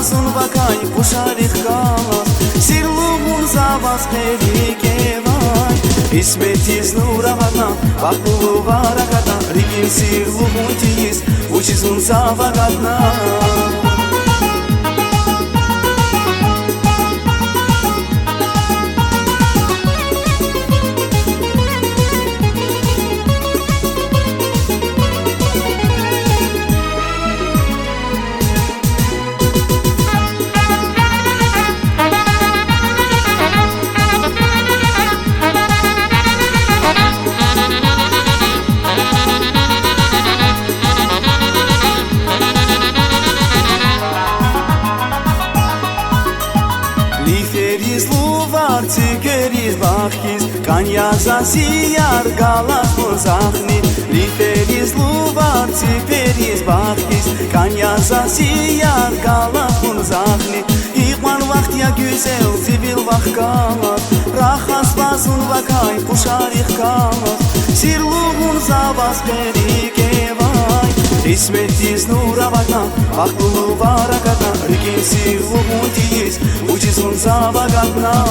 vazun vakay kuşarık kalas Sirluğun zavaz perike vay İsmetiz nuravana Bakulu varakata Rikin sirluğun tiyiz Uçizun zavagatna Liferis luvar, tsigeris bachis Kanya zasiyar galas muzachni Liferis luvar, tsigeris bachis Kanya zasiyar galas muzachni İkman vakti ya güzel zivil vakkalas Rahas vazun vakay kuşarık kalas Sirluğun zavaz perike vay İsmetiz nuravana Bakulu varakata Rikin sirluğun tiyiz Uçizun zavagatna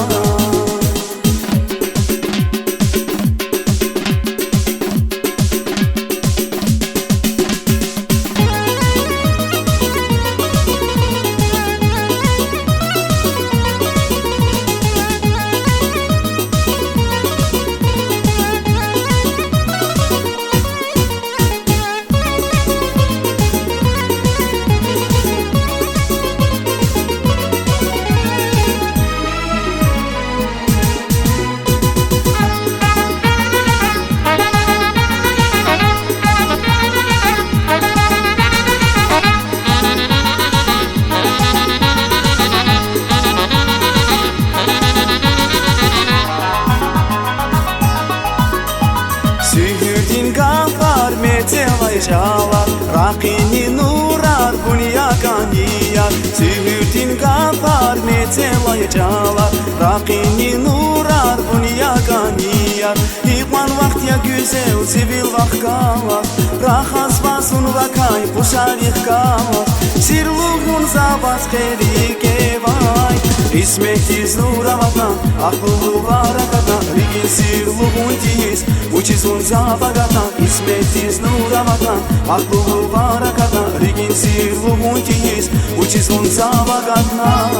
Çalar Rakini nurar Bunya kaniyar Sühürtin kapar Metelay çalar Rakini nurar Bunya kaniyar İkman vakti ya güzel Sivil vakkalar Rahas vasun vakay Kuşarık kalas Sirluğun zavaz perike vay İsmetiz nuravana Akulu varakata Rikin sirluğun tiyiz Uçizun zavagata İsmetiz nuravana Akulu varakata Rikin sirluğun tiyiz Uçizun zavagatna